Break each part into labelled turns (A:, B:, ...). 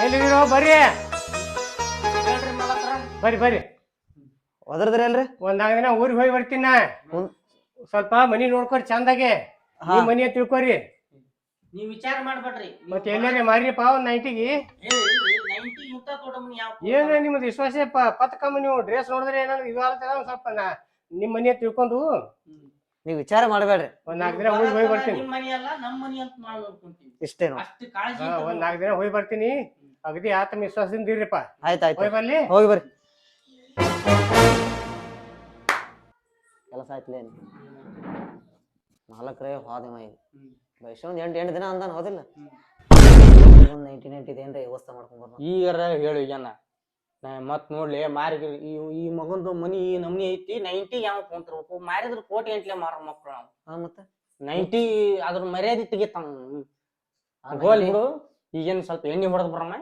A: ಎಲ್ಲಿರೋ ಬರ್ರಿ ಬರ್ರಿ ಬರ್ರಿ
B: ಒದರ್ದ್ರಿ ಅಲ್ರಿ
A: ಒಂದ್ 4 ದಿನ ಊರಿಗೆ ಹೋಗಿ ಬರ್ತೀನಿ ನಾ. ಸ್ವಲ್ಪ ಮನಿ ನೋಡ್ಕೊರಿ ಚಂದಾಗೆ. ನಿಮ್ ಮನಿ ತಿಳ್ಕೊರಿ.
C: ನೀವ್ ವಿಚಾರ ಮಾಡ್ಬೇಡ್ರಿ.
A: ಮತ್ತೆ ಎಲ್ಲಾರೆ ಮಾರಿಪ್ಪ ಒಂದ್ ನೈಟಿಗೆ. ಏನ ನಿಮ್ದು ವಿಶ್ವಾಸ ಪತ್ಕಮ್ಮ ನೀವು ಡ್ರೆಸ್ ನೋಡಿದ್ರೆ ನನಗೆ ಇದು ಆಗ್ತದ. ಒಂದ್ ಸ್ವಲ್ಪ ನಿಮ್ ಮನಿ ತಿಳ್ಕೊಂಡು
B: ನೀವ್ ವಿಚಾರ ಮಾಡ್ಬೇಡ್ರಿ.
A: ಒಂದ್ 4 ದಿನ ಹೋಗಿ ಬರ್ತೀನಿ.
C: ನಿಮ್ ಮನಿ ಅಲ್ಲ ನಮ್ ಮನಿ ಅಂತ ನಾವ್ ನೋಡ್ಕೊಂತೀವಿ.
B: ಇಷ್ಟೇ ನೋಡಿ.
C: ಅಷ್ಟು ಕಾಳಜಿ
A: ಒಂದ್ 4 ದಿನ ಹೋಗಿ ಬರ್ತೀನಿ. ಅಗದಿ ಆತ್ಮ ವಿಶ್ವಾಸದಿಂದ ಇರ್ರಿಪ್ಪ.
B: ಆಯ್ತಾಯ್ತು
A: ಹೋಗಿ ಬರ್ಲಿ.
B: ಹೋಗಿ ಬರ್ರಿ. ಕೆಲಸ ಆಯ್ತಲೇನು ನಾಲ್ಕರೇ ಹೋದಿಮ ಈಗ ಬೈಸೊಂದ್ 8 ದಿನ ಅಂದಾನ ಹೋದಿಲ್ಲ. ಒಂದು 1980 ಏನ್ರ ವ್ಯವಸ್ಥೆ ಮಾಡ್ಕೊಂಡ್ ಬರ್ಬೇಕು.
D: ಈಗಾರ ಹೇಳು ಈಗನ ಮತ್ ನೋಡ್ಲಿ ಮಾರಿ ಈ ಮಗಂದು ಮನಿ ನಮ್ನಿ ಐತಿ 90 ಯಾವ ಕುಂತಿರ್ಬೇಕು ಮಾರಿದ್ರ ಕೋಟಿ ಗಂಟ್ಲೆ ಮಾರ ಮಕ್ಳು ನಾವು.
B: ಮತ್ತೆ
D: 90 ಅದ್ರ ಮರ್ಯಾದೆ ತೆಗಿತಾನ ಗೋಲ್ ಬಿಡು. ಈಗೇನ್ ಸ್ವಲ್ಪ ಎಣ್ಣೆ ಹೊಡೆದ್ ಬರಮ್ಮ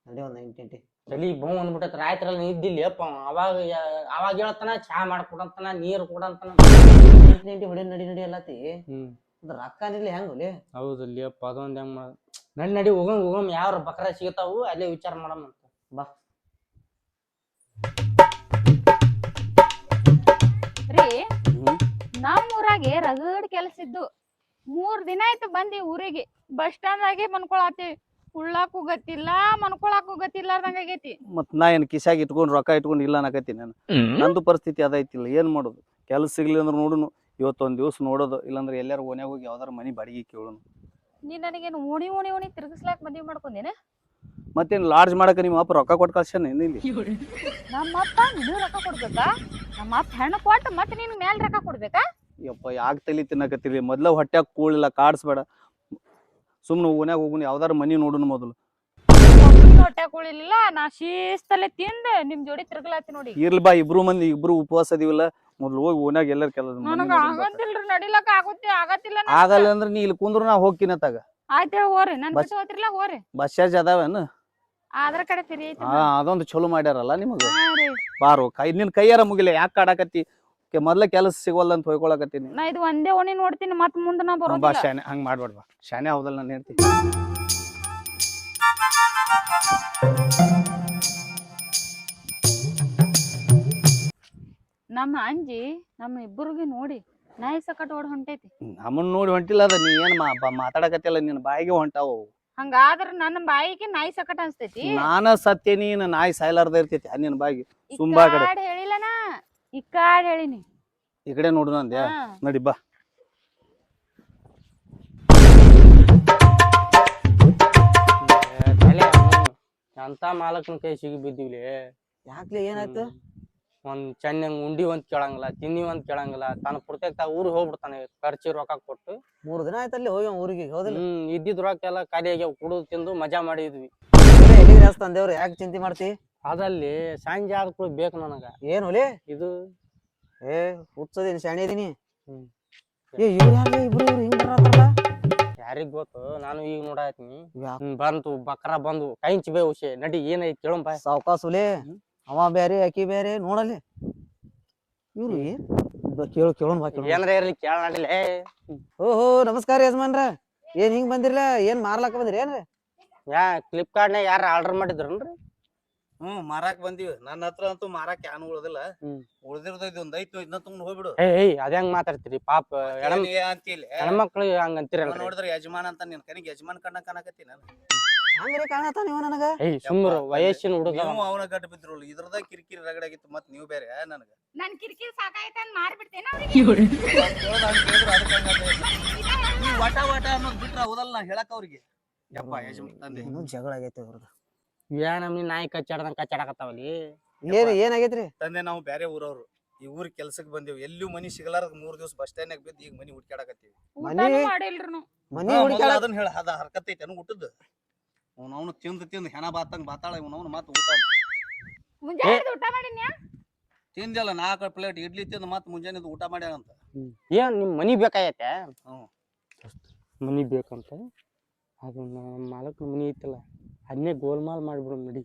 B: ನಡಿ ಒಂದು 1980
D: ತಲಿ ಬೌ ಅಂದ್ಬಿಟ್ಟೈತಿ. ರಾತ್ರಿ ಇದ್ದಿಲ್ಲ ಅಪ್ಪ ಅವಾಗ ಹೇಳ್ತಾನ ಚಹಾ ಮಾಡ್ಕೊಡಂತಾನ ನೀರ್ ಕೊಡಂತಾನ
B: 1980 ಹೊಡಿ ನಡಿ ನಡಿ ಅಲ್ಲತಿ. ರೊಕ್ಕ ನಿಲ್ಲಿ ಹೆಂಗಲಿ.
D: ಹೌದಲ್ಲಿ ಅಪ್ಪ ಅದೊಂದ್ ಹೆಂಗ್ ನಡಿ ಹೋಗಮ್ ಯಾವ್ರ ಬಕ್ರ ಸಿಗತಾವು ಅಲ್ಲೇ ವಿಚಾರ ಮಾಡಮ್ ಅಂತ ಬಾ.
E: ರೀ ನಮ್ ಊರಾಗೆ ರಗಡ್ ಕೆಲ್ಸ ಇದ್ದು 3 ದಿನ ಆಯ್ತು ಬಂದಿ ಊರಿಗೆ. ಬಸ್ ಸ್ಟಾಂಡ್ ಆಗಿ ಮನ್ಕೊಳತ್ತೀವಿ. ಉಳ್ಳಾಕು ಗತ್ತಿಲ್ಲ ಮನ್ಕೊಳಾಕು ಗತ್ತಿಲ್ಲಾರ್ದಂಗ ಆಗೈತಿ.
F: ಮತ್ ನಾ ಏನ್ ಕಿಶಾಗಿ ಇಟ್ಕೊಂಡ್ ರೊಕ್ಕ ಇಟ್ಕೊಂಡ್ ಇಲ್ಲ ಅನ್ನಕತ್ತಿ ನಾನು. ನಂದು ಪರಿಸ್ಥಿತಿ ಅದೈತಿಲ್ಲ. ಏನ್ ಮಾಡೋದು? ಕೆಲಸ ಸಿಗ್ಲಿ ಅಂದ್ರೆ ನೋಡುನು ಇವತ್ತೊಂದ್ ದಿವ್ಸ ನೋಡೋದು. ಇಲ್ಲಾಂದ್ರೆ ಎಲ್ಲಾರು ಓನ್ಯಾಗ ಹೋಗಿ ಯಾವ್ದಾರ ಮನಿ ಬಾಡಿಗೆ ಕೇಳೋನು.
E: ನೀ ನನಗೇನು ಉಣಿ ತಿರ್ಗಿಸ್ಲಾಕ್ ಮದ್ವಿ ಮಾಡ್ಕೊಂಡೇನ?
F: ಮತ್ತೇನ್ ಲಾಡ್ಜ್ ಮಾಡಕ ನಿಮ್ಮ ಅಪ್ಪ ರೊಕ್ಕ ಕೊಟ್ಟು ಕಳ್ಸ್ಯಾನ ಇಲ್ಲಿ?
E: ನಮ್ಮಪ್ಪ ನೀನು ರೊಕ್ಕ ಕೊಡ್ಬೇಕಾ? ನಮ್ಮಪ್ಪ ಹೆಣ್ಣು ಕೊಟ್ಟು ಮತ್ತೆ ನಿನ್ ಮ್ಯಾಲ ರೊಕ್ಕ ಕೊಡ್ಬೇಕಾ?
F: ಯಪ್ಪ ಯಾಕೆ ತಲಿ ತಿನ್ನಕತ್ತೀರಿ? ಮೊದ್ಲ ಹೊಟ್ಯಾಗ ಕೂಳಿಲ್ಲ ಕಾಡ್ಸ್ಬೇಡ. ಸುಮ್ನೆ ಓನ್ಯಾಗ ಹೋಗುನು ಯಾವ್ದಾರ ಮನಿ ನೋಡುನು ಮೊದಲು.
E: ಹೊಟ್ಟೆ ಕುಳಿಲಿಲ್ಲ ನಾ ಶಿಸ್ತಲ್ಲೇ ತಿಂದ ನಿಮ್ ಜೋಡಿ ತಿರ್ಗಲಾತಿ ನೋಡಿ.
F: ಇರ್ಲಿ ಬಾ, ಇಬ್ರು ಉಪವಾಸ ಅದೀವಲ್ಲ. ಮೊದ್ಲು ಹೋಗಿ ಓನ್ಯಾಗ ಎಲ್ಲಾರ ಕೆಲಸ
E: ನನಗ ಆಗತ್ತಿಲ್ರಿ, ನಡಿಲಕ್ಕ ಆಗತ್ತಿಲ್ಲ.
F: ಆಗಲ್ಲ ಅಂದ್ರೆ ನೀ ಇಲ್ಲಿ ಕುಂದ್ರು ನಾ ಹೋಗ್ತೀನಿ ತಾಗ.
E: ಆಯ್ತು ಹೋರಿ, ನನ್ ಬಿಟ್ಟು ಹೋತಿರ್ಲ ಹೋರಿ.
F: ಬಸ್ ಚಾರ್ಜ್ ಅದಾವೇನು?
E: ಆದ್ರ ಕಡೆ ತಿರಿ ಐತಿ.
F: ಅದೊಂದು ಚಲೋ ಮಾಡ್ಯಾರಲ್ಲ ನಿಮಗ. ಬಾರೋ ನಿನ್ ಕೈಯಾರ ಮುಗಿಲ್ಲ ಯಾಕೆ ಕಾಡಾಕತ್ತಿ? ಮೊದ್ಲ ಕೆಲಸ ಸಿಗೋಲ್ಲ ಅಂತ ಹೋಯ್ಕೊಳಕತ್ತೀನಿ.
E: ನಾ ಇದು ಒಂದೇ ಓಣಿ ನೋಡ್ತೀನಿ, ಮತ್ ಮುಂದ ನಾ
F: ಬಾ
E: ಬರೋದಿಲ್ಲ.
F: ಶಾನೆ ಹಂಗ್ ಮಾಡ್ಬೇಡ್ವಾ. ಶಾನೆ ಹೌದಲ್ಲ ನಾನು ಹೇಳ್ತೀನಿ.
E: ನಮ್ಮ ಅಂಜಿ ನಮ್ಮ ಇಬ್ಬರಿಗೆ ನೋಡಿ ನಾಯಿ ಸಕಟ್ ಓಡ್ ಹೊಂಟೈತಿ.
F: ನಮ್ಮನ್ ನೋಡಿ ಹೊಂಟಿಲ್ಲ ಅದ. ನೀ ಏನ್ ಮಾತಾಡಕತ್ತಿಲ್ಲ, ನಿನ್ ಬಾಯಿಗೆ ಹೊಂಟಾವು.
E: ಹಂಗಾದ್ರ ನನ್ನ ಬಾಯಿಗೆ ನಾಯಿ ಸಕಟ್ ಅನ್ಸ್ತೈತಿ.
F: ನಾನ ಸತ್ಯ ನೀನ್ ನಾಯಿ ಸಾಯ್ಲಾರ್ದ ಇರ್ತೈತಿ ನಿನ್ ಬಾಯಿಗೆ. ತುಂಬಾ ಕಡೆ
E: ಹೇಳಿಲ್ಲನ ಈ ಕಾಡ್ ಹೇಳಿನಿ.
F: ಈ ಕಡೆ ನೋಡು ನಂದ್ಯಾ. ನಡಿ ಬಾ.
D: ಅಂತ ಮಾಲಕನ ಕೈ ಸಿಗಿ ಬಿದ್ದೀವಿ.
B: ಯಾಕ್ಲಿ ಏನಾಯ್ತು?
D: ಒಂದ್ ಚೆನ್ನಂಗ್ ಉಂಡಿ ಒಂದ್ ಕೇಳಂಗಿಲ್ಲ, ತಿನ್ನಿ ಒಂದ್ ಕೇಳಂಗಿಲ್ಲ. ತಾನು ಪುರ್ತೇಕ್ ಊರಿಗೆ ಹೋಗ್ಬಿಡ್ತಾನೆ ಖರ್ಚಿ ರೊಕ್ಕ ಕೊಟ್ಟು.
B: 3 ದಿನ ಆಯ್ತಲ್ಲಿ ಹೋಗಿ ಊರಿಗೆ ಹೋದಿಲ್ಲ.
D: ಇದ್ದಿದ್ ರೊಕ್ಕ ಎಲ್ಲ ಖಾಲಿ ಆಗ್ಯಾವ. ಕುಡಿದು ತಿಂದು ಮಜಾ ಮಾಡಿದ್ವಿ.
B: ಎಲ್ಲಿ ಜಾಸ್ತಿ ತಂದೇವ್ರು ಯಾಕೆ ಚಿಂತೆ ಮಾಡ್ತಿ?
D: ಅದಲ್ಲಿ ಸಂಜೆ ಆದ ಕೂಡ ಬೇಕು ನನಗ.
B: ಏನ್ ಹೊಲಿ
D: ಇದು
B: ಹುಚ್ಚದೇನಿ ಶಾಣೆ ಇದೀನಿ. ಇವ್ರು ಯಾರು ಇಬ್ರು ಹಿಂಗ್ ಬರತ್ತಲ್ಲ?
D: ಯಾರಿಗ್ ಗೊತ್ತು, ನಾನು ಈಗ ನೋಡಾತೀನಿ. ಬಂತು ಬಕ್ರ ಬಂದು ಕೈಂಚಿ ಬೇ ಹುಷಿ ನಡಿ ಏನೈತಿ ಕೇಳಂ ಬಾ.
B: ಸಾವ್ಕಾಸುಲೆ ಅವ ಬೇರೆ ಆಕಿ ಬೇರೆ ನೋಡಲ್ಲಿ. ಇವ್ರು ಕೇಳೋಣ ಬಾ.
D: ಏನ್ರ ಇರ್ಲಿ ಕೇಳ ನಡಿಲ್ಲ.
B: ಓಹೋ ನಮಸ್ಕಾರ ಯಜಮಾನ್ರ. ಏನ್ ಹಿಂಗ್ ಬಂದಿರ್ಲ? ಏನ್ ಮಾರ್ಲಾಕ ಬಂದಿರಿ ಏನ್ರಿ?
D: ಫ್ಲಿಪ್ಕಾರ್ಟ್ ನಾಗ ಯಾರ ಆರ್ಡರ್ ಮಾಡಿದ್ರನ್ರಿ?
F: ಮಾರಾಕ್ ಬಂದಿವಿ. ನನ್ನ ಹತ್ರ ಅಂತೂ ಮಾರಾಕ್ ಯಾನು ಉಳ್ದಿಲ್ಲ. ಉಳ್ದಿರೋದ್ ಒಂದ್ ಐತಿ, ಇದನ್ನ ತಗೊಂಡ್ ಹೋಗ್ಬಿಡು.
D: ಅದ ಹೆಂಗ್ ಮಾತಾಡ್ತೀರಿ? ಪಾಪ ಹೆಣ್ಮಕ್ಳು ಹಂಗ ಅಂತೀರಲ್ಲ.
F: ನೋಡಿದ್ರೆ ಯಜಮಾನ ಅಂತ ನಿನ್ ಕನಿಗೆ ಯಜಮಾನ್ ಕಣ್ಣ ಕಾಣಕತ್ತಿ ನಾನು.
B: ಹಂಗ್ರಿ ಕಾಣತ್ತ ನೀವು ನನಗ?
D: ಸುಮ್ಮರು ವಯಸ್ಸಿನ ಹುಡುಗ.
F: ಅವನ ಗಟ್ಟ ಬಿದ್ರಲ್ಲ, ಇದ್ರದ ಕಿರಿಕಿರಿ ರಗಡಾಗಿತ್ತು. ಮತ್ ನೀವು ಬೇರೆ ನನಗ
E: ನನ್ ಕಿರಿಕಿರಿ ಸಾಕಾಯ್ತ ಮಾರ್ಬಿಡ್ತೇನ
F: ವಟ ವಟ ಅನ್ನೋದ್ ಬಿಟ್ರ ಹೌದಲ್ಲ ನಾ ಹೇಳಕ್ ಅವ್ರಿಗೆ. ಯಪ್ಪ ಯಜಮಾನ್ ತಂದೆ
B: ಜಗಳ ಆಗೈತಿ ಅವ್ರದ್ದು.
D: ನಮ್ನಿ ನಾಯಿ ಕಚ್ಚಾಡ್ದಂಗ ಕಚ್ಚಾಡಕತ್ತಾವಲ್ಲಿ.
B: ಏನಾಗೈತ್ರಿ?
F: ತಂದೆ ನಾವು ಬೇರೆ ಊರವ್ರು. ಈ ಊರ್ ಕೆಲ್ಸಕ್ ಬಂದೇವ್. ಎಲ್ಲೂ ಮನಿ ಸಿಗಲಾರ 3 ದಿವಸ ಬಸ್ ಸ್ಟ್ಯಾಂಡ್ ಬಿದ್ದು ಈಗ ಮನಿ ಹುಡ್ಕ್ಯಾಡಕತ್ತೀವಿ. ಅದನ್ನ ಹೇಳ ಅದ ಹರ್ಕತ್ತೈತಿ ಅನು ಊಟದ್ದು. ಅವನು ತಿಂದು ಹೆಣ ಬಾತಂಗ್ ಬಾತಾಳ. ಇವನವನು ಮತ್ ಊಟ ತಿಂದಲ್ಲ 4 ಪ್ಲೇಟ್ ಇಡ್ಲಿ ತಿಂದು ಮತ್ ಮುಂಜಾನೆ ಊಟ ಮಾಡ್ಯಾರಂತ.
D: ಏನ್ ನಿಮ್ ಮನಿ ಬೇಕಾಯತ್ತೆ? ಮನಿ ಬೇಕಂತ ಅದು ಮಾಲಕ್ ಮನಿ ಐತಲ್ಲ, ಅದನ್ನೇ ಗೋಲ್ಮಾಲ್ ಮಾಡ್ಬಿಡು ನಡಿ.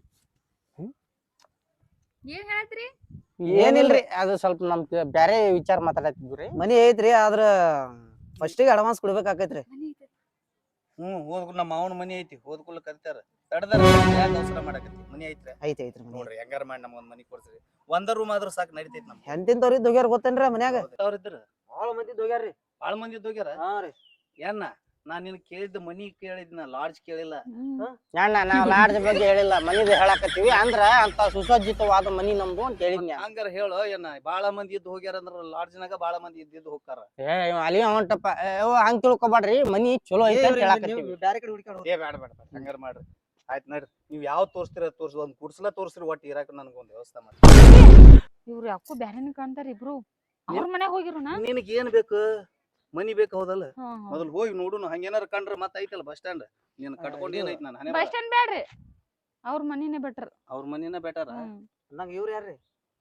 D: ಏನಿಲ್ರಿ, ಅದು ಸ್ವಲ್ಪ ನಮ್ ಬ್ಯಾರೆ ವಿಚಾರ ಮಾತಾಡತ್ತಿದ್ವಿ.
B: ಮನಿ ಐತ್ರಿ, ಆದ್ರ ಫಸ್ಟಿಗೆ ಅಡ್ವಾನ್ಸ್ ಕೊಡ್ಬೇಕಾಕೈತ್ರಿ.
F: ಹೋದ್ ನಮ್ಮ ಮಾವನ ಮನಿ ಐತಿ. ಹೋದ್ಕೂಲ ಕರಿತಾರ. ತಡದಾರ ಯಾಕೆ ಅವಸರ ಮಾಡಕತ್ತಿ ಮನಿ ಐತ್ರಿ
B: ಐತಿ ಐತ್ರಿ ಮನಿ
F: ನೋಡ್ರಿ ಹೆಂಗಾರ ಮಾಡಿ ನಮ್ಗೊಂದ್ ಮನಿ ಕೊಡ್ಸ್ರಿ ಒಂದ ರೂಮ್ ಆದ್ರೂ ಸಾಕು ನಡಿತೈತಿ ನಮ್ಗೆ
B: ಹೆಂತಿಂತವ್ರಿ ದೊಗ್ಯಾರ ಗೊತ್ತೇನ್ರಿ ಮನ್ಯಾಗ
F: ಅವ್ರಿದ್ರ
B: ಭಾಳ ಮಂದಿ ದೊಗ್ಯಾರ್ರಿ
F: ಬಾಳ ಮಂದಿ ಹೋಗ್ಯಾರ
B: ಹಾ ರೀ
F: ಏನ ನಾನ್ ನಿನ್ ಕೇಳಿದ್ದ ಮನಿ ಕೇಳಿದ್ನ ಲಾಡ್ಜ್ ಕೇಳಿಲ್ಲ
D: ಅಣ್ಣ ನಾವ್ ಲಾಡ್ಜ್ ಬಗ್ಗೆ ಹೇಳಿಲ್ಲ ಮನಿದ ಹೇಳಾಕತ್ತೀವಿ ಅಂದ್ರ ಅಂತ ಸುಸಜ್ಜಿತವಾದ ಮನಿ ನಮ್ದು ಅಂತ ಹೇಳಿದ್ನಿ
F: ಹಂಗಾರ ಹೇಳು ಏನ ಬಾಳ ಮಂದಿ ಇದ್ದು ಹೋಗ್ಯಾರ ಅಂದ್ರ ಲಾಡ್ಜ್ನಾಗ ಬಾಳ ಮಂದಿ ಇದ್ದಿದ್ದು ಹೋಗ್ತಾರ
D: ಅಲ್ಲಿ ಹೊಂಟಪ್ಪ ಹಂಗ್ ತಿಳ್ಕೊಬ್ಯಾಡ್ರಿ ಮನಿ ಚಲೋ ಐತೆ ಅಂತ ಹೇಳಾಕತ್ತೀವಿ
B: ಬ್ಯಾರೆ ಕಡೆ ಹುಡುಕಾಡ
F: ಏ ಬ್ಯಾಡ ಬ್ಯಾಡ ಹಂಗಾರ ಮಾಡ್ರಿ ಆಯ್ತ್ ನಡ್ರಿ ನೀವ್ ಯಾವ್ ತೋರಿಸ್ತೀರ ತೋರ್ಸಿ ಒಂದ್ ಕುಡ್ಸಲ ತೋರ್ಸ್ರಿ ಒಟ್ಟು ಇರಾಕ ನನ್ಗೊಂದ್ ವ್ಯವಸ್ಥೆ ಮಾಡಿ
E: ಇವ್ರು ಯಾಕೋ ಬ್ಯಾರೆನ ಕಾಣ್ತಾರ ಇಬ್ರು ಅವ್ರ ಮನ್ಯಾಗ ಹೋಗಿರೋಣ
F: ನಿನಗ್ ಏನ್ ಬೇಕು ಮನಿ ಬೇಕು ಹೌದಲ್ಲ ಮೊದಲ್ ಹೋಗಿ ನೋಡುನು ಹಂಗೇನಾರ ಕಂಡ್ರ ಮತ್ತ ಐತಲ್ಲ ಬಸ್ ಸ್ಟ್ಯಾಂಡ್ ನೀನ್ ಕಟ್ಕೊಂಡ್ ಏನೈತಿ ನಾನು
E: ಬಸ್ ಸ್ಟ್ಯಾಂಡ್ ಬ್ಯಾಡ್ರಿ ಅವ್ರ ಮನಿನೇ ಬೆಟರ್
F: ಅವ್ರ ಮನಿನ ಬೆಟರ್
B: ನಂಗೆ ಇವ್ರು ಯಾರ್ರಿ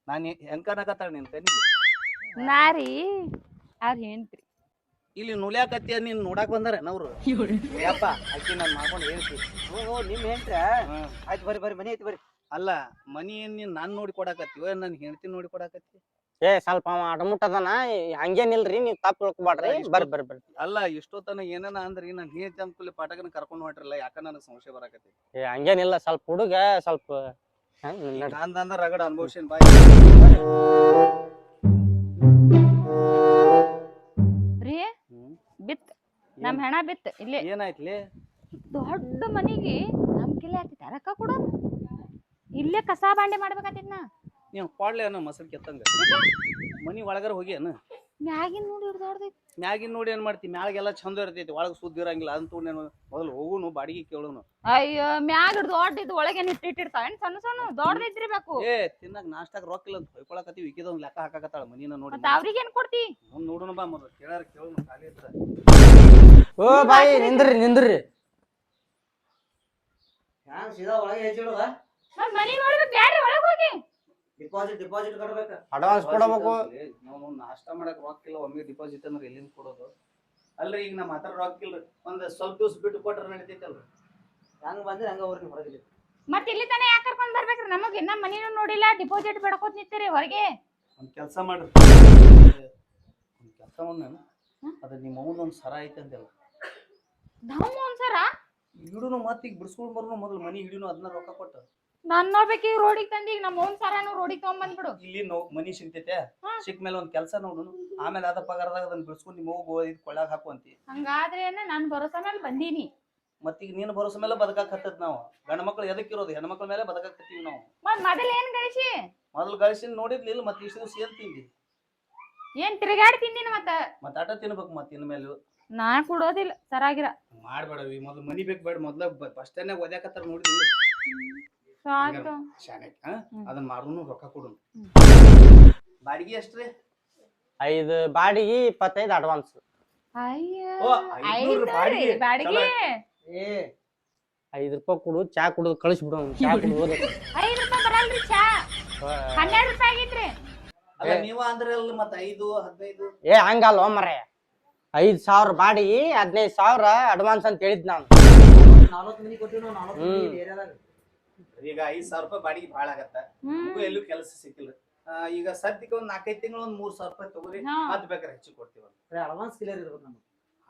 F: ನಾನ್ ಹೆಂಗ್ ಕಾಣಕತ್ತಾಳ ನಿನ್ ಕಣ್ಣಿಗೆ
E: ನಾರಿ ಅವ್ರ ಹೆಂಡ್ರಿ
F: ಇಲ್ಲಿ ನುಲ್ಯಾಕತ್ತಿ ನೀನ್ ನೋಡಾಕ್ ಬಂದಾರ ಅವ್ರು ಯಪ್ಪ ಅಕ್ಕಿ ನಾನ್ ಮಾಡ್ಕೊಂಡ್ ಹೇಳ್ತಿ
B: ನಿಮ್ ಏನ್ರ ಆಯ್ತು ಬರ್ರಿ ಬರ್ರಿ ಮನಿ ಐತಿ ಬರ್ರಿ
F: ಅಲ್ಲ ಮನಿ ಏನ್ ನೀನ್ ನಾನ್ ನೋಡಿ ಕೊಡಾಕತ್ತಿ ನನ್ ಹೆಂಡತಿ ನೋಡಿ ಕೊಡಾಕತ್ತಿ
D: ಸ್ವಲ್ಪ ಅವ ಅಡಮುಟ್ಟದನ ಹಂಗೇನಿಲ್ರಿ ನೀವ್ ತಪ್ಪ ತಿಳ್ಕೊಬ್ಯಾಡ್ರಿ ಬರ್ರಿ
F: ಅಲ್ಲ ಇಷ್ಟೊತ್ತನ ಏನೇನ ಅಂದ್ರಿ ನಾನ್ ಹೇಳ್ತಿ ಅಂದ್ಕೂಲಿ ಪಾಠಕನ ಕರ್ಕೊಂಡ್ ಹೊಂಟ್ರಲ್ಲ ಯಾಕ ನನಗ್ ಸಂಶಯ ಬರಾಕತ್ತಿ
D: ಹಂಗೇನಿಲ್ಲ ಸ್ವಲ್ಪ ಹುಡುಗ ಸ್ವಲ್ಪ
F: ನಂದಂದ್ರ ರಗಡ ಅನುಭವಿಸಿನ ಬಾಯ್
E: ರೀ ಬಿತ್ ನಮ್ ಹೆಣ ಬಿತ್ ಇಲ್ಲೇ
F: ಏನಾಯ್ತ್ಲಿ
E: ದೊಡ್ಡ ಮನಿಗೆ ನಮ್ ಕಿಲೆ ಆತಿತ್ತ ರೊಕ್ಕ ಕೊಡೋದು ಇಲ್ಲೇ ಕಸಾ ಬಾಂಡೆ ಮಾಡ್ಬೇಕಾತಿತ್ ನಾ
F: ನೀವ್ ಕೊಡ್ಲಿ ಅನ್ನೋ ಮಸಲ್ ಕೆತ್ತಂಗ ಮನಿ ಒಳಗಾರ ಹೋಗಿ ಅನ್ನ
E: ಮ್ಯಾಗಿನ್ ನೋಡಿ ದೊಡ್ಡದೈತಿ
F: ಮ್ಯಾಗಿನ್ ನೋಡಿ ಏನ್ ಮಾಡ್ತಿ ಮ್ಯಾಗೆಲ್ಲ ಚಂದ ಇರ್ತೈತಿ ಒಳಗ್ ಸುದ್ದಿ ಇರಂಗಿಲ್ಲ ಅಂತ ಮೊದಲು ಹೋಗುನು ಬಾಡಿಗೆ ಕೇಳುನು
E: ಅಯ್ಯೋ ಮ್ಯಾಗ ದೊಡ್ಡದು ಒಳಗೆ ಇಟ್ಟಿರ್ತಾವ ಏನ್ ಸಣ್ಣ ಸಣ್ಣ ದೊಡ್ಡದಿದ್ರಿಬೇಕು
F: ಏ ತಿನ್ನಾಗ ನಾಷ್ಟಾಗ ರೊಕ್ಕ ಇಲ್ಲ ಅಂತ ಹೊಯ್ಕೊಳಕತ್ತಿ ವಿಕಿದೊಂದ್ ಲೆಕ್ಕ ಹಾಕಾಕತ್ತಾಳ ಮನಿನ ನೋಡಿ
E: ಮತ್ತ ಅವ್ರಿಗೆ ಏನ್ ಕೊಡ್ತಿ
F: ನೋಡುನು ಬಾ ಮೊದಲು ಕೇಳಾರ ಕೇಳುನು ಖಾಲಿ ಇದ್ರ
D: ಓ ಬಾಯಿ ನಿಂದ್ರಿ
B: ಹ್ಯಾಂಗ ಸೀದಾ ಒಳಗೆ ಹೆಚ್ಚಿಡುದ
E: ಮತ್ ಮನಿ ನೋಡ್ಬೇಕು ಬ್ಯಾಡ್ರಿ ಒಳಗ್ ಹೋಗಿ
B: ಡಿಪಾಸಿಟ್ ಕಟ್ಬೇಕ
D: ಅಡ್ವಾನ್ಸ್ ಕೊಡಬೇಕು
F: ನಾವು ನಾಷ್ಟಾ ಮಾಡಕ್ ರೊಕ್ಕ ಇಲ್ಲ ಒಮ್ಮೆ ಡಿಪಾಸಿಟ್ ಅಂದ್ರೆ ಎಲ್ಲಿಂದ ಕೊಡೋದು ಅಲ್ರಿ ಈಗ ನಮ್ಮ ಹತ್ರ ರೊಕ್ಕ ಇಲ್ರಿ ಒಂದ್ ಸ್ವಲ್ಪ ದಿವ್ಸ ಬಿಟ್ಟು ಕೊಟ್ರ ನಡಿತೈತಲ್ರಿ
B: ಹೆಂಗ್ ಬಂದ್ರೆ ಹಂಗ ಅವ್ರಿಗೆ ಹೊರಗಿಲ್ಲ
E: ಮತ್ ಇಲ್ಲಿ ತಾನೇ ಯಾಕೆ ಕರ್ಕೊಂಡ್ ಬರ್ಬೇಕ್ರಿ ನಮಗ್ ಇನ್ನ ಮನಿನೂ ನೋಡಿಲ್ಲ ಡಿಪಾಸಿಟ್ ಬೇಡ್ಕೋತ್ ನಿಂತೀರಿ ಹೊರಗೆ
F: ಒಂದ್ ಕೆಲಸ ಮಾಡ್ರಿ ಒಂದ್ ಕೆಲಸ ನಾನು ಅದ ನಿಮ್ಮ ಅವ್ನ ಒಂದ್ ಸರ ಐತೆ ಅಂದೆಲ್ಲ
E: ನಮ್ಮ ಒಂದ್ಸರ
F: ಹಿಡುನು ಮತ್ ಈಗ ಬಿಡ್ಸ್ಕೊಂಡ್ ಬರ್ನು ಮೊದಲು ಮನಿ ಹಿಡಿನು ಅದನ್ನ ರೊಕ್ಕ ಕೊಟ್ಟ
E: ನನ್ನ ಬೇಕೀಗ ರೋಡಿಗೆ ತಂದಿ ಈಗ ನಮ್ಮ ಓನ್ ಸರನು ರೋಡಿಗೆ ತಗೊಂಬಂದ್ಬಿಡು
F: ಇಲ್ಲಿ ಮನಿ ಸಿಗ್ತೈತೆ ಸಿಕ್ ಮೇಲೆ ಒಂದ್ ಕೆಲಸ ನೋಡುನು ಆಮೇಲೆ ಅದ ಪಗಾರದಾಗ ಅದನ್ನ ಬಿಡ್ಸ್ಕೊಂಡ್ ನಿಮ್ಮ ಹೋಗು ಇದು ಕೊಳ್ಳಾಗ ಹಾಕುವಂತಿ
E: ಹಂಗಾದ್ರೆ ನಾನ್ ಭರೋಸಾ ಮೇಲೆ ಬಂದೀನಿ
F: ಮತ್ತೀಗ ನೀನು ಭರೋಸೆ ಮೇಲೆ ಬದುಕಾಕ್ ಹತ್ತದ ನಾವು ಗಂಡ ಮಕ್ಳು ಎದಕ್ಕಿರೋದು ಹೆಣ್ಮಕ್ಳ ಮೇಲೆ ಬದುಕಾಕತ್ತೀವಿ ನಾವು
E: ಮತ್ ಮೊದಲ್ ಏನ್ ಗಳಿಸಿ
F: ಮೊದಲು ಗಳಿಸಿನ ನೋಡಿರ್ಲಿಲ್ಲ ಮತ್ತೆ ಇಷ್ಟು ದಿವಸ ಏನ್ ತಿಂದಿ
E: ಏನ್ ತಿರುಗಾಡಿ ತಿಂದಿನ
F: ಮತ್ತ ಆಟ ತಿನ್ಬೇಕು ಮತ್ತೆ ಇನ್ಮೇಲೆ
E: ನಾ ಕೊಡೋದಿಲ್ಲ ಸರಾಗಿರ
F: ಮಾಡ್ಬೇಡವಿ ಮೊದ್ಲು ಮನಿ ಬೇಕು ಬೇಡ ಮೊದ್ಲ ಬಸ್ ಸ್ಟ್ಯಾಂಡ್ ಓದ್ಯಾಕತ್ತಾರ ನೋಡಿದ್ವಿ
E: ಸಾಕು
F: ಶಾನ್ಯಾಕ ಅದನ್ನ ಮಾರುನು ರೊಕ್ಕ ಕೊಡುನು ಬಾಡಿಗೆ ಎಷ್ಟ್ರಿ
D: 5 ಬಾಡಿಗೆ 25 ಅಡ್ವಾನ್ಸ್
E: ಅಯ್ಯೋ
F: ಓ, 500 ಬಾಡಿಗೆ.
E: ಬಾಡಿಗೆ
B: ಏ
D: 5 ರೂಪಾಯಿ ಕೊಡು ಚಾ ಕುಡಿದು ಕಳಿಸ್ಬಿಡು ಚಾ ಕುಡಿದು
E: 5 ರೂಪಾಯಿ ಬರಲ್ರಿ ಚಾ 12 ರೂಪಾಯಿ ಆಗೈತ್ರಿ
F: ಅಲ್ಲ ನೀವ ಅಂದ್ರೆ ಅಲ್ಲ ಮತ್ತ 5 15
D: ಹಂಗಲ್ವ ಮರೆ 5,000 ಬಾಡಿಗೆ 15,000 ಅಡ್ವಾನ್ಸ್ ಅಂತ ಹೇಳಿದ್ ನಾನು
B: 40 ಮನಿ ಕೊಟ್ಟಿವಿ ನಾವು 40 ಮನಿ ಏರಿಯಾದಾಗ
F: ಈಗ 5,000 ರೂಪಾಯಿ ಬಾಡಿಗೆ ಭಾಳ ಆಗತ್ತ ನಮಗೂ ಎಲ್ಲೂ ಕೆಲಸ ಸಿಕ್ಕಿಲ್ಲ ಈಗ ಸದ್ಯಕ್ಕೆ ಒಂದ್ 4-5 ತಿಂಗಳು ಒಂದ್ 3,000 ರೂಪಾಯಿ ತಗೋರಿ ಮತ್ ಬೇಕಾರೆ ಹೆಚ್ಚು ಕೊಡ್ತೀವಿ
B: ಅಡ್ವಾನ್ಸ್ ಕ್ಲಿಯರ್ ಇರ್ಬೇಕು ನಮ್ಗೆ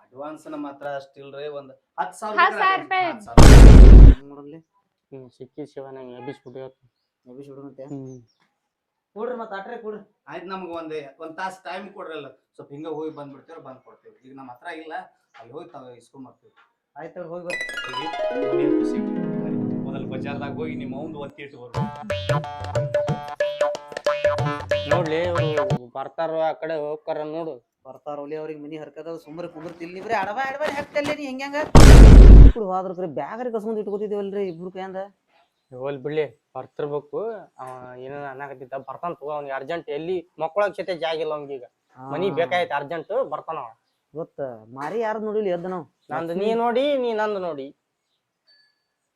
F: ಅಡ್ವಾನ್ಸ್ ನಮ್ಮ ಹತ್ರ ಅಷ್ಟಿಲ್ರಿ ಒಂದ್
E: 10,000 ರೂಪಾಯಿ.
F: 10,000
B: ನೋಡಲ್ಲಿ
D: ಸಿಕ್ಕಿ ಶಿವ ನಂಗೆ ಎಬ್ಬಿಸ್ಬಿಟ್ಟು
B: ಎಬ್ಬಿಸ್ಬಿಡುತ್ತೆ ಕೊಡ್ರಿ ಮತ್ತೆ ಅಟ್ರೆ ಕೊಡ್ರಿ
F: ಆಯ್ತು ನಮ್ಗೆ ಒಂದ್ ತಾಸು ಟೈಮ್ ಕೊಡ್ರಲ್ಲ ಸ್ವಲ್ಪ ಹಿಂಗ ಹೋಗಿ ಬಂದ್ಬಿಡ್ತೀವಿ ಬಂದ್ ಕೊಡ್ತೀವಿ ಈಗ ನಮ್ಮ ಹತ್ರ ಇಲ್ಲ ಅಲ್ಲಿ ಹೋಗಿ ತಾವ ಇಸ್ಕೊಂಬರ್ತೀವಿ
B: ಆಯ್ತು ಹೋಗಿ ಬರ್ರಿ
F: ಮೊದಲು ಬಜಾರ್ದಾಗ ಹೋಗಿ ನಿಮ್ಮ ಅವ್ನ್ ಒತ್ತಿ ಇಟ್ಟು
D: ನೋಡ್ಲಿ ಬರ್ತಾರ ಆ ಕಡೆ ಹೋಗ್ತಾರ ನೋಡು
B: ಬರ್ತಾರ ಒಲಿ ಅವ್ರಿಗೆ ಮನಿ ಹರ್ಕದ ಸುಮ್ಮನೆ ಕುಂದಿರ್ತಿಲ್ ನೀವ್ರಿ ಅಡಬಾಯ್ ಹಾಕ್ತಲ್ಲೇ ನೀ ಹೆಂಗ ಹೋದ್ರ ಬ್ಯಾಗ್ರಿ ಕಸ್ಕೊಂಡ್ ಇಟ್ಕೋತಿದೇವಲ್ರಿ ಇಬ್ರು ಕೈಯಿಂದ
D: ಹೋಲ್ ಬಿಡ್ಲಿ ಬರ್ತಿರ್ಬೇಕು ಅವ ಏನ ಅನ್ನಕತ್ತಿದ್ದ ಬರ್ತಾನ ತಗೋ ಅವ್ನಿಗೆ ಅರ್ಜೆಂಟ್ ಎಲ್ಲಿ ಮಕ್ಕಳಗ್ ಜೊತೆ ಜಾಗ ಇಲ್ಲ ಅವ್ನಿಗೀಗ ಮನಿ ಬೇಕಾಯ್ತು ಅರ್ಜೆಂಟ್ ಬರ್ತಾನ ಅವ
B: ಗೊತ್ತ ಮಾರಿ ಯಾರು ನೋಡಿಲಿ ಎದ್ದು ನಾವು
D: ನಂದು ನೀ ನೋಡಿ ನೀ ನಂದು ನೋಡಿ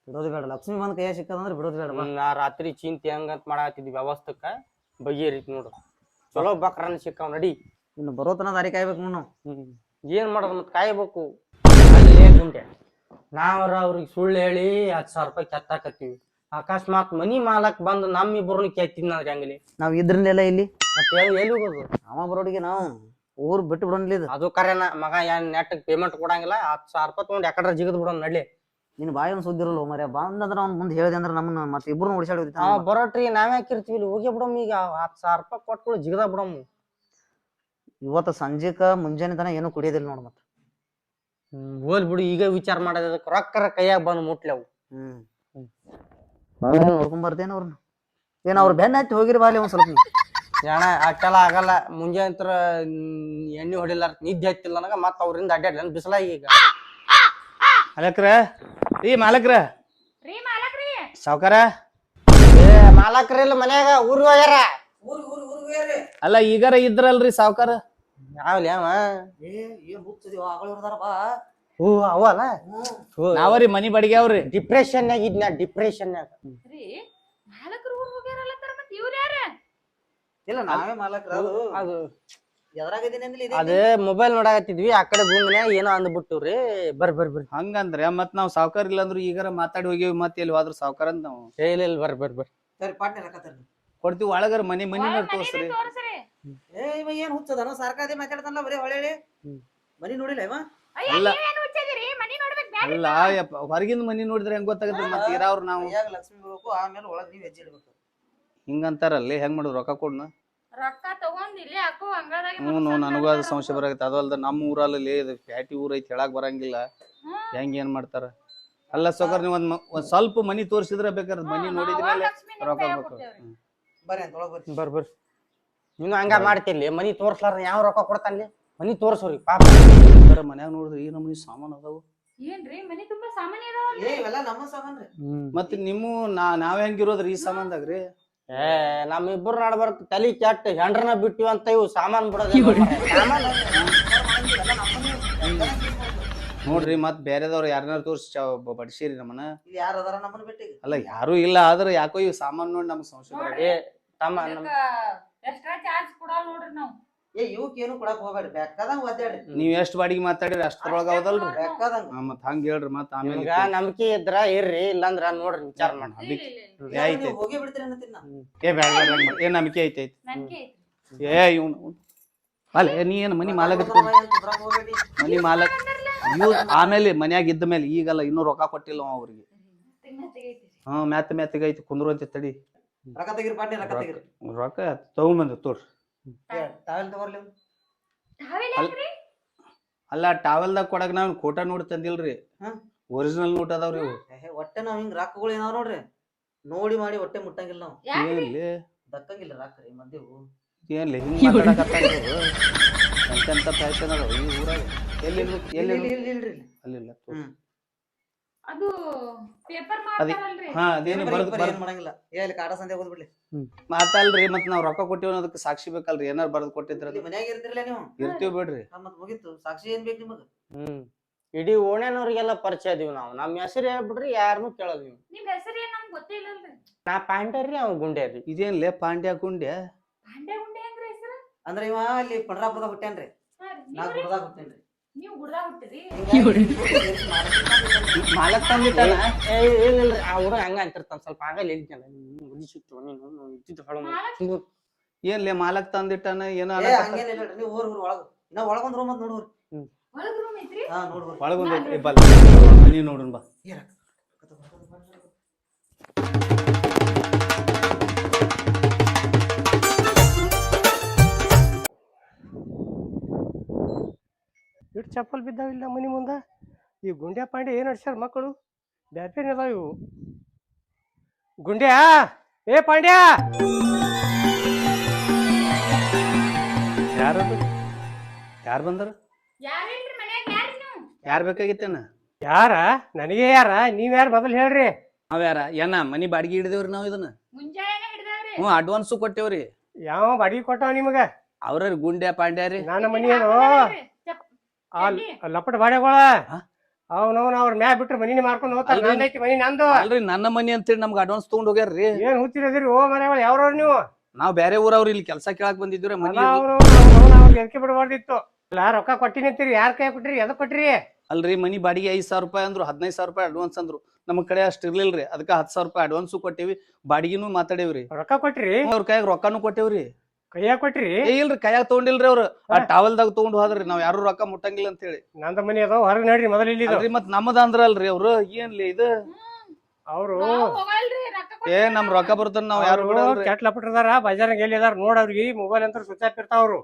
B: ಬಿಡೋದು ಬೇಡ ಲಕ್ಷ್ಮಿ ಬಂದ್ ಕೈಯ ಸಿಕ್ಕದಂದ್ರೆ ಬಿಡೋದು ಬೇಡ
D: ನಾ ರಾತ್ರಿ ಚಿಂತೆ ಹಂಗಂತ ಮಾಡಾತಿದ್ವಿ ವ್ಯವಸ್ಥಕ್ಕ ಬಗೆಹರಿತ್ ನೋಡು ಚಲೋ ಬಕ್ರನ್ ಸಿಕ್ಕಾವ್ ನಡಿ
B: ಇನ್ನು ಬರೋತನ ದಾರಿ ಕಾಯ್ಬೇಕು ನಾವು
D: ಏನ್ ಮಾಡೋದು ಮತ್ ಕಾಯ್ಬೇಕು ಅಲ್ಲೇ ಗುಂಡೆ ನಾವ್ರ ಅವ್ರಿಗೆ ಸುಳ್ಳು ಹೇಳಿ 10,000 ರೂಪಾಯಿ ಕೆತ್ತಾಕತ್ತೀವಿ ಅಕಸ್ಮಾತ್ ಮನಿ ಮಾಲಕ್ ಬಂದು ನಮ್ಮಿಬ್ಬರನ್ನ ಕೆತ್ತಿದ್ನಂದ್ರೆ ಹೆಂಗಲಿ
B: ನಾವ್ ಇದ್ರಲ್ಲೆಲ್ಲ ಇಲ್ಲಿ
D: ಮತ್ತೆ ಎಲ್ಲಿ ಹೋಗೋದು
B: ಅವ ಬರೋಡಿಗೆ ನಾವು ಊರ್ ಬಿಟ್ಟು ಬಿಡೋನ್ಲಿ ಇದು
D: ಅದು ಕರೆನ ಮಗ ಏನ್ ನೆಟ್ ಪೇಮೆಂಟ್ ಕೊಡಂಗಿಲ್ಲ 10,000 ರೂಪಾಯಿ ತಗೊಂಡ್ ಯಾಕಡ್ರ ಜಿಗದ್ ಬಿಡೋನ್ ನಡ್ಲಿ
B: ನಿನ್ ಬಾಯಿ ಒಂದು ಸುದ್ದಿರಲ್ಲ ಮರ್ಯ ಬಂದಂದ್ರ ಅವ್ನ ಮುಂದೆ ಹೇಳಿದೆ ಅಂದ್ರೆ ನಮ್ಮನ್ನ ಮತ್ತೆ ಇಬ್ರು ಓಡಿಸಾಡಿ
D: ಬರೋಟ್ರಿ ನಾವ್ ಯಾಕಿರ್ತೀವಿ ಇಲ್ಲಿ ಹೋಗಿ ಬಿಡಮ್ ಈಗ 10,000 ರೂಪಾಯಿ ಕೊಟ್ಬಿಡು ಜಿಗದ ಬಿಡಮ್.
B: ಇವತ್ತು ಸಂಜೆಕ ಮುಂಜಾನೆ ತನ ಏನು ಕುಡಿಯೋದಿಲ್ಲ ನೋಡ್ ಮತ್ತ.
D: ಹೋಲ್ ಬಿಡು ಈಗ ವಿಚಾರ ಮಾಡೋದಕ್ಕೆ ರೊಕ್ಕರ ಕೈಯಾಗ ಬಂದು ಮುಟ್ಲೆವು.
B: ನೋಡ್ಕೊಂಡ್ ಬರ್ತೇನ ಅವ್ರನ್ನ ಏನ್ ಅವ್ರ ಬೆನ್ನ ಹತ್ತಿ ಹೋಗಿರಿ ಬಾಲಿ ಒಂದ್ ಸ್ವಲ್ಪ
D: ಅಣ್ಣ ಅಷ್ಟೆಲ್ಲ ಆಗಲ್ಲ. ಮುಂಜಾನೆ ಅಂತರ ಎಣ್ಣೆ ಹೊಡಿಲಾರ ನಿದ್ದೆ ಹತ್ತಿಲ್ಲ ನನಗ ಮತ್ತ ಅವ್ರಿಂದ ಅಡ್ಡಾಡ್ಲ ಬಿಸಲಾಗಿ ಈಗ.
F: ಮಾಲಕ್ರ ಮಾಲಕ್ರ
E: ರೀ ಮಾಲಕ್ರಿ
F: ಸಾವ್ಕಾರ
D: ಏ ಮಾಲಕ್ರಿಲ್ಲ ಮನ್ಯಾಗ ಊರಿಗೆ ಹೋಗ್ಯಾರ.
F: ಅಲ್ಲ ಈಗಾರ ಇದ್ರಲ್ರಿ ಸಾವ್ಕಾರ.
D: ಯಾವ್ಲಿ ಅವ
B: ಏನ್ ಹುಚ್ಚಿದೀವ ಆಗಳಿರ್ದಾರ ಬಾ.
D: ಓ ಅವಲ್ಲ
F: ನಾವರಿ ಮನಿ ಬಾಡಿಗೆ ಅವ್ರಿ.
D: ಡಿಪ್ರೆಷನ್ ಇದ್ನ ಡಿಪ್ರೆಷನ್
E: ರೀ ಮಾಲಕರು ಊರ್ ಹೋಗ್ಯಾರಲ್ಲತ್ತಾರ ಮತ್ ಇವ್ರ ಯಾರ?
B: ಇಲ್ಲ ನಾವೇ ಮಾಲಕ್ರ
D: ಅದು
B: ಎದ್ರಾಗಿದ್ದೀನಿ ಅಂದ್ಲಿ
D: ಅದೇ ಮೊಬೈಲ್ ನೋಡಾಕತ್ತಿದ್ವಿ ಆ ಕಡೆ ಗುಂಗ್ನ್ಯಾಗ ಏನೋ ಅಂದ್ಬಿಟ್ಟವ್ರಿ. ಬರ್ರಿ
F: ಹಂಗಂದ್ರೆ ಮತ್ ನಾವ್ ಸಾವ್ಕಾರ ಇಲ್ಲ ಅಂದ್ರು ಈಗಾರ ಮಾತಾಡಿ ಹೋಗಿವಿ ಮತ್ತೆ ಎಲ್ಲಿ ಹೋದ್ರು ಸಾವ್ಕಾರ ಅಂತ ನಾವು
D: ಇಲ್ಲ ಬರ್ರಿ
B: ಸರಿ ಪಾಟ್ನೆ ರೊಕ್ಕ
F: ಕೊಡ್ತೀವಿ. ಒಳಗರ ಮನಿ ತೋರ್ಸ್ರಿ.
E: ತೋರ್ಸ್ರಿ.
B: ಇವ ಏನ್ ಹುಚ್ಚದನ ಸಾರ್ಕಾದಿ ಮಾತಾಡ್ತಾನಲ್ಲ ಬರೀ ಹೊಳೆ ಮನಿ ನೋಡಿಲ್ಲ ಇವ.
E: ಅಯ್ಯ
F: ಅಲ್ಲ.
E: ನೀವೇನ್ ಹುಚ್ಚಿದಿರಿ? ಮನಿ ನೋಡ್ಬೇಕು ಬ್ಯಾಡ್ರಿ?
F: ಅಲ್ಲ ಯಪ್ಪ ಹೊರಗಿಂದ ಮನಿ ನೋಡಿದ್ರೆ ಹೆಂಗ್ ಗೊತ್ತಾಗತ್ತೆ ಮತ್ತೆ ಇರಾವ್ರು ನಾವು
B: ಕೈಯಾಗ ಲಕ್ಷ್ಮಿ ಬೀಳ್ಬೇಕು ಆಮೇಲೆ ಒಳಗ್ ನೀವ್ ಹೆಜ್ಜೆ ಇಡ್ಬೇಕು.
F: ಹಿಂಗಂತಾರಲ್ಲಿ ಹೆಂಗ್ ಮಾಡುದು ರೊಕ್ಕ ಕೊಡ್ನ.
E: ರೊಕ್ಕ ತಗೊಂಡ್ ಇಲ್ಲೇ ಹಾಕೋ ಅಂಗಳದಾಗ
F: ನನಗೂ ಅದು ಸಂಶಯ ಬರಾಗತ್ತೆ. ಅದಲ್ದ ನಮ್ಮ ಊರಲ್ಲಿ ಇದು ಪ್ಯಾಟಿ ಊರ್ ಐತಿ ಹೇಳಕ್ ಬರಂಗಿಲ್ಲ. ಹೆಂಗ್ ಏನ್ ಮಾಡ್ತಾರ. ಅಲ್ಲ ಸೊಕರ್ ನೀವ್ ಒಂದ್ ಸ್ವಲ್ಪ ಮನಿ ತೋರ್ಸಿದ್ರೆ ಬೇಕಾದ್ರೆ ಮನಿ ನೋಡಿದ್ಮೇಲೆ ರೊಕ್ಕ ಬೇಕು.
B: ಬರ್ರಿ ಅಂತ ಒಳಗ್ ಬರ್ರಿ.
D: ಬರ್ರಿ ನೀನು ಹಂಗ ಮಾಡ್ತಿರ್ಲಿ. ಮನಿ ತೋರ್ಸ್ಲಾರ ಯಾವ ರೊಕ್ಕ ಕೊಡ್ತಾನಲ್ಲಿ? ಮನಿ ತೋರ್ಸೋರಿ ಪಾಪ.
F: ಮನ್ಯಾಗ ನೋಡಿದ್ರೆ ಈ ನಮೂನಿ ಸಾಮಾನ್ ಅದಾವು.
E: ಏನ್ರಿ ಮನಿ ತುಂಬಾ ಸಾಮಾನ್ಯ ಅದಾವ?
B: ಇವೆಲ್ಲ ನಮ್ಮ ಸಾಮಾನ್ರಿ.
F: ಮತ್ ನಿಮ್ಮ ನಾವ್ ಹೆಂಗಿರೋದ್ರಿ ಈ ಸಾಮಾನ್ದಾಗ್ರಿ?
D: ಏ ನಮ್ಮಿಬ್ಬರು ನಡ್ಬರ್ಕ್ ತಲಿ ಕೆಟ್ಟ ಹೆಂಡ್ರನ ಬಿಟ್ಟಿವಿ ಅಂತ ಇವು ಸಾಮಾನ್ ಬಿಡೋದು.
F: ನೋಡ್ರಿ ಮತ್ ಬೇರೆದವ್ರು ಯಾರನ್ನಾರು ತೋರ್ಸಿ ಬಡ್ಸಿರಿ ನಮ್ಮನ್ನ.
B: ಇಲ್ಲಿ ಯಾರು ಅದಾರ ನಮ್ಮನ್ನ ಬಿಟ್ಟಿಗೆ?
F: ಅಲ್ಲ ಯಾರು ಇಲ್ಲ ಆದ್ರೆ ಯಾಕೋ ಇವ್ ಸಾಮಾನ್ ನೋಡಿ ನಮ್ಗ್ ಸಂಶಯ ಬರ.
D: ಏ ತಮ್ಮ
E: ಎಕ್ಸ್ಟ್ರಾ ಚಾರ್ಜ್ ಕೊಡಲ್ಲ ನೋಡ್ರಿ ನಾವು.
B: ಇವಕ್ ಏನು ಕೊಡಕ್ ಹೋಗ್ಬೇಡ್ರಿ ಬೇಕಾದಂಗ ಒದ್ದಾಡ್ರಿ.
F: ನೀವ್ ಎಷ್ಟ್ ಬಾಡಿಗೆ ಮಾತಾಡಿರಿ ಅಷ್ಟ್ರೊಳಗ ಹೌದಲ್ರಿ?
B: ಬೇಕಾದಂಗ
F: ಮತ್ ಹಂಗ ಹೇಳ್ರಿ ಮತ್ ಆಮೇಲೆ
D: ನಿಮ್ಗ ನಂಬಿಕೆ ಇದ್ರ ಇರ್ರಿ ಇಲ್ಲಂದ್ರ ನೋಡ್ರಿ ವಿಚಾರ ಮಾಡಿ.
F: ಐತಿ
B: ಹೋಗಿ ಬಿಡ್ತೀರಿ ಅನ್ನತ್ತೀನಿ ನಾ.
F: ಏ ಬ್ಯಾಡ ಏನ್ ನಂಬಿಕೆ ಐತಿ
E: ನನ್ಗೆ
F: ಏ ಇವ್ನು ಅಲ್ಲ ನೀ ಏನ್ ಮನಿ ಮಾಲಕ್ ಮನಿ ಮಾಲಕ್ ಇವ್ ಆಮೇಲೆ ಮನ್ಯಾಗ ಇದ್ದ ಮೇಲೆ ಈಗಲ್ಲ ಇನ್ನೂ ರೊಕ್ಕ ಕೊಟ್ಟಿಲ್ಲ ಅವ ಅವ್ರಿಗೆ. ಮೆತ್ತಗೆ ಐತಿ ಕುಂದ್ರುವಂತೆ ತಡಿ.
B: ರೊಕ್ಕ ತೆಗಿರಿ ಪಾಟ್ನಿ ರೊಕ್ಕ ತೆಗಿರಿ.
F: ರೊಕ್ಕ ತಗೊಂಬಂದ ತೋರ್ರಿ.
B: ತಾವೆಲ್ ತಗೋರ್ಲಿ.
F: ಅಲ್ಲ ಟಾವೆಲ್ದಾಗ ಕೊಡಕ್ ನಾವ್ ಕೋಟ ನೋಡಿ ತಂದಿಲ್ರಿ. ಒರಿಜಿನಲ್ ನೋಟ್ ಅದಾವ್ರಿ ಇವು.
B: ಒಟ್ಟೆ ನಾವ್ ಹಿಂಗ್ ರೊಕ್ಕಗಳು ಏನಾವ್ ನೋಡ್ರಿ ನೋಡಿ ಮಾಡಿ ಹೊಟ್ಟೆ ಮುಟ್ಟಂಗಿಲ್ಲ ನಾವು.
F: ಏನ್ಲಿ
B: ದಕ್ಕಂಗಿಲ್ಲ ರೊಕ್ಕ ರೀ ಮಂದಿವು.
F: ಏನ್ಲಿ ಹಿಂಗ್ ಮಾತಾಡಕತ್ತಾರ ಎಂತೆಂತ ಫ್ಯಾಷನ್ ಅದಾವ ಈ ಊರಾಗ. ಎಲ್ಲಿ
B: ಇಲ್ರಿ
F: ಅಲ್ಲಿಲ್ಲ
E: ಅದು ಪೇಪರ್
F: ಅದೇ
E: ಮಾಡ್ತಾರಲ್ರಿ?
F: ಹಾ ಅದೇನು ಬರ್ದ್
B: ಏನ್ ಮಾಡಂಗಿಲ್ಲ. ಎಲ್ಲಿ ಕಾಡ ಸಂತೆ ಹೋದ್ ಬಿಡ್ಲಿ.
F: ಮಾತಲ್ರಿ ಮತ್ ನಾವ್ ರೊಕ್ಕ ಕೊಟ್ಟಿವ್ ಅನ್ನೋದಕ್ಕೆ ಸಾಕ್ಷಿ ಬೇಕಲ್ರಿ. ಏನಾರ ಬರ್ದ್ ಕೊಟ್ಟಿದ್ರ
B: ಮನ್ಯಾಗ ಇರ್ತಿರ್ಲ ನೀವು?
F: ಇರ್ತೀವಿ ಬಿಡ್ರಿ.
B: ಮತ್ ಮುಗಿತು ಸಾಕ್ಷಿ ಏನ್ ಬೇಕು ನಿಮಗ?
D: ಇಡೀ ಓಣ್ಯಾನವ್ರಿಗೆಲ್ಲ ಪರಿಚಯ ಇದೀವಿ ನಾವು. ನಮ್ ಹೆಸರು ಹೇಳ್ಬಿಡ್ರಿ ಯಾರನ್ನು ಕೇಳೋದ್ ನೀವು.
E: ನಿಮ್ ಹೆಸರು ಏನ್ ನಮ್ಗ್ ಗೊತ್ತೇ ಇಲ್ಲಲ್ರಿ?
D: ನಾ ಪಾಂಡ್ಯರ್ರಿ ಅವ್ ಗುಂಡ್ಯಾರ್ರಿ.
F: ಇದೇನ್ಲೇ ಪಾಂಡ್ಯ ಗುಂಡ್ಯ?
E: ಪಾಂಡೆ ಗುಂಡೆ ಹೆಂಗ್ರಿ ಹೆಸರು?
B: ಅಂದ್ರೆ ಇವ ಅಲ್ಲಿ ಪಂಡ್ರಾಪುರದಾಗ ಹುಟ್ಟ್ಯಾನ್ರಿ. ನಾ ಗುಡ್ದಾಗ ಹುಟ್ಟೇನ್ರಿ.
E: ನೀವ್ ಗುಡ್ದಾಗ ಹುಟ್ಟಿರಿ?
F: ಮಾಲಕ್ ತಂದಿಟ್ಟಾನ?
D: ಇಲ್ರಿ ಆ ಹುಡುಗ ಹಂಗ ಅಂತಿರ್ತಾನ ಸ್ವಲ್ಪ ಆಗಲ್ಲ ಹೇಳಿದ್ನಲ್ಲ ಮುಗಿಸಿತ್ತು ನೀನು ಇದ್ದಿದ್ದು ಹೊಳ.
F: ಏನ್ಲೇ ಮಾಲಕ್ ತಂದಿಟ್ಟಾನ ಏನೋ
B: ಹಂಗೇನಿಲ್ಲ ನೀವು ಊರ್ ಒಳಗ ಇನ್ನ ಒಳಗೊಂದ್ ರೂಮ್ ಅಂತ ನೋಡ್ರಿ.
E: ಒಳಗ್ ರೂಮ್ ಐತ್ರಿ?
B: ಹಾ ನೋಡ್ರಿ.
F: ಒಳಗೊಂದ್ ಬಲ್ ಮನಿ ನೋಡೋಣ ಬಾ.
A: ಇಟ್ಟು ಚಪ್ಪಲ್ ಬಿದ್ದಾವಿಲ್ಲ ಮನಿ ಮುಂದ. ಈ ಗುಂಡ್ಯಾ ಪಾಂಡೆ ಏನ್ ನಡ್ಸ್ಯಾರ ಮಕ್ಕಳು? ಬ್ಯಾರೆ ಬೇರೆ ಅದಾವ ಇವು. ಗುಂಡ್ಯಾ ಏ ಪಾಂಡ್ಯಾ
F: ಯಾರದು? ಯಾರು ಬಂದಾರ?
E: ಯಾರೇನ್ರಿ ಮನ್ಯಾಗ? ಯಾರ್ರಿ ನೀವು?
F: ಯಾರ್ ಬೇಕಾಗಿತ್ತೇನ?
A: ಯಾರ? ನನಗೆ ಯಾರ? ನೀವ್ ಯಾರು ಮೊದಲು ಹೇಳ್ರಿ.
F: ನಾವ್ ಯಾರ ಏನ ಮನಿ ಬಾಡಿಗೆ ಹಿಡಿದೇವ್ರಿ ನಾವ್ ಇದನ್ನ.
E: ಮುಂಜಾನೆ ಹಿಡ್ದಾವ್ರಿ.
F: ಅಡ್ವಾನ್ಸು ಕೊಟ್ಟೇವ್ರಿ.
A: ಯಾವ ಬಾಡಿಗೆ ಕೊಟ್ಟವ ನಿಮಗ?
F: ಅವ್ರ ಗುಂಡ್ಯಾ ಪಾಂಡ್ಯ ರೀ.
A: ನನ್ನ ಮನಿ ಅದು ಲಪಟ ಬಾಡೆಗಳ ಅವ್ನವ್ನ ಅವ್ರ ಮ್ಯಾ ಬಿಟ್ರೆ ಮನಿನ ಮಾರ್ಕೊಂಡ್ ಹೋಗ್ತಾರ. ನಂದೈತಿ ಮನಿ ನಂದು.
F: ಅಲ್ರಿ ನನ್ನ ಮನಿ ಅಂತೇಳಿ ನಮ್ಗೆ ಅಡ್ವಾನ್ಸ್ ತಗೊಂಡ್ ಹೋಗ್ಯಾರ್ರಿ.
A: ಏನ್ ಹುಚ್ಚಿರದಿರಿ ಓ ಮನೆಗಳು ಯಾವ್ರವ್ರು ನೀವು?
F: ನಾವ್ ಬೇರೆ ಊರವ್ರಿ ಇಲ್ಲಿ ಕೆಲ್ಸ ಕೇಳಾಕ್ ಬಂದಿದ್ವಿ ಮನಿ.
A: ಅವ್ರಿಗೆ ಎದಕ್ಕೆ ಬಿಡಬಾರ್ದಿತ್ತು. ಅಲ್ಲ ರೊಕ್ಕ ಕೊಟ್ಟಿನಿ ಅಂತೀರಿ, ಯಾರ್ ಕೈ ಕೊಟ್ರಿ? ಎದಕ್ ಕೊಟ್ರಿ?
F: ಅಲ್ರಿ ಮನಿ ಬಾಡಿಗೆ 5,000 ರೂಪಾಯಿ ಅಂದ್ರು 15,000 ರೂಪಾಯಿ ಅಡ್ವಾನ್ಸ್ ಅಂದ್ರು. ನಮ್ ಕಡೆ ಅಷ್ಟ್ ಇರ್ಲಿಲ್ರಿ. ಅದಕ್ಕ 10,000 ರೂಪಾಯಿ ಅಡ್ವಾನ್ಸು ಕೊಟ್ಟೇವಿ ಬಾಡಿಗೆನೂ ಮಾತಾಡೇವ್ರಿ.
A: ರೊಕ್ಕ ಕೊಟ್ರಿ?
F: ಅವ್ರ ಕೈಯಾಗ ರೊಕ್ಕಾನು ಕೊಟ್ಟೇವ್ರಿ.
A: ಕೈಯಾಗ ಕೊಟ್ರಿ
F: ಏ ಇಲ್ರಿ ಕೈಯಾಗ ತಗೊಂಡಿಲ್ರಿ ಅವ್ರು ಆ ಟವಲ್ದಾಗ ತಗೊಂಡ್ ಹೋದ್ರಿ ನಾವ್ ಯಾರು ರೊಕ್ಕ ಮುಟ್ಟಂಗಿಲ್ಲ ಅಂತ ಹೇಳಿ.
A: ನಂದ ಮನಿ ಅದಾವ ಹೊರಗ್ ನಡ್ರಿ ಮೊದಲ ಇಲ್ಲಿ
F: ಅಲ್ರಿ ಮತ್ ನಮ್ಮದ ಅಂದ್ರಲ್ರಿ ಅವ್ರು ಏನ್ಲಿ ಇದು
A: ಅವ್ರು
E: ಹೋಗಲ್ರಿ ರೊಕ್ಕ
F: ಏ ನಮ್ ರೊಕ್ಕ ಬರ್ತದ ನಾವ್ ಯಾರು ಬಿಡಲ್ರಿ.
A: ಕೆಟ್ಲ ಪಟ್ಟಿದಾರ ಬಜಾರ್ನಾಗ ಎಲ್ಲಿ ಅದಾರ ನೋಡ್ ಅವ್ರಿಗೆ ಮೊಬೈಲ್ ಅಂತ ಸ್ವಿಚ್ ಆಫ್ ಇರ್ತಾವ ಅವ್ರು.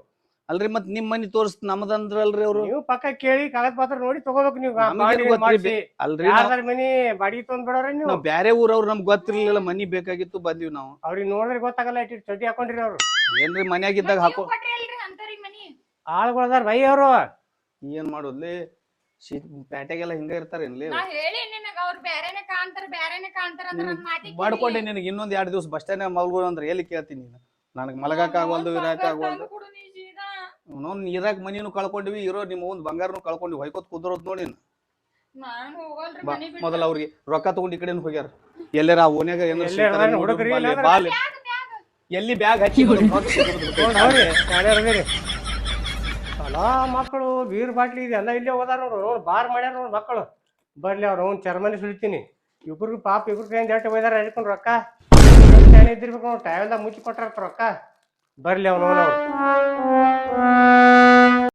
F: ಅಲ್ರಿ ಮತ್ ನಿಮ್ ಮನಿ ತೋರ್ಸ್ ನಮ್ಮದ ಅಂದ್ರಲ್ರಿ ಅವ್ರು.
A: ನೀವು ಪಕ್ಕ ಕೇಳಿ ಕಾಗದ ಪತ್ರ ನೋಡಿ ತಗೋಬೇಕು ನೀವು
F: ನಮಗೇನ್ ಗೊತ್ತ್ರಿ ಅಲ್ರಿ
A: ಯಾರ್ದಾರ ಮನಿ ಬಾಡಿಗೆ ತೊಂದ್ ಬಿಡೋರಿ ನೀವು.
F: ನಾವ್ ಬ್ಯಾರೆ ಊರವ್ರು ನಮ್ಗ್ ಗೊತ್ತಿರ್ಲಿಲ್ಲ ಮನಿ ಬೇಕಾಗಿತ್ತು ಬಂದಿವ್ ನಾವು.
A: ಅವ್ರಿಗೆ ನೋಡಿದ್ರೆ ಗೊತ್ತಾಗಲ್ಲ ಇಟ್ಟು ಚಟಿ ಹಾಕೊಂಡ್ರಿ ಅವ್ರು.
F: ಏನ್ರಿ ಮನ್ಯಾಗಿದ್ದಾಗ ಹಾಕೋ
E: ಮನಿ
A: ಆಳ್ಗಳದಾರ ಬೈ ಅವ್ರು.
F: ಏನ್ ಮಾಡೋದ್ಲಿ ಪ್ಯಾಟ್ಯಾಗೆಲ್ಲ ಹಿಂಗ ಇರ್ತಾರೇನ್ಲಿ
E: ನಾ ಹೇಳಿ ನಿನಗ ಅವ್ರು ಬ್ಯಾರೆನೆ ಕಾಣ್ತಾರ ಅಂತ ನನ್ ಮಾತಿಗೆ
F: ಮಾಡ್ಕೊಂಡೆ ನಿನಗೆ ಇನ್ನೊಂದ್ 2 ದಿವಸ ಬಸ್ ಸ್ಟ್ಯಾಂಡ್ ಮಲ್ಗೋಣ ಅಂದ್ರೆ ಎಲ್ಲಿ ಕೇಳ್ತೀನಿ ನೀನು. ನನಗ್ ಮಲಗಾಕ ಆಗವಲ್ದು ಇರಾಕ ಆಗವಲ್ದು. ನೋನ್ ಇರಾಕ್ ಮನಿನು ಕಳ್ಕೊಂಡಿವಿ ಇರೋ ನಿಮ್ಮ ಒಂದ್ ಬಂಗಾರನು ಕಳ್ಕೊಂಡಿವಿ ಹೊಯ್ಕೋತ್ ಕುದ್ರೋದ್ ನೋಡಿ.
E: ನಾನ್ ಹೋಗಲ್ರಿ
F: ಬಾ
E: ಮನಿ ಬಿಟ್ಟು.
F: ಮೊದಲ ಅವ್ರಿಗೆ ರೊಕ್ಕ ತಗೊಂಡ್ ಈ ಕಡೆನು ಹೋಗ್ಯಾರ. ಎಲ್ಲಾರ ಆ ಓನ್ಯಾಗ
A: ಎಲ್ಲಾರ ಹುಡುಗ್ರಿ ಇಲ್ಲಾಂದ್ರ
F: ಎಲ್ಲಿ ಬ್ಯಾಗ್ ಹಚ್ಚಿ
A: ಅಲಾ ಮಕ್ಕಳು ಬೀರ್ ಬಾಟ್ಲಿ ಇದೆಲ್ಲ ಇಲ್ಲೇ ಹೋದಾರ ನೋಡು. ಬಾರ್ ಮಾಡ್ಯಾರ ನೋಡ್ ಮಕ್ಕಳು. ಬರ್ಲಿ ಅವ್ರು ಅವ್ನು ಚರ್ಮನಿ ಸುಳಿತೀನಿ. ಇಬ್ರು ಪಾಪ ಇಬ್ರು ಕೈಯಿಂದ ಎಟ್ಟು ಒಯ್ದಾರ ಹೇಳ್ಕೊಂಡು ರೊಕ್ಕ ಇದ್ದಿರ್ಬೇಕು. ಟೈಲ್ದಾಗ ಮುಚ್ಚಿ ಕೊಟ್ಟಾರ ರೊಕ್ಕ. ಬರ್ಲಿ ಅವ್ನು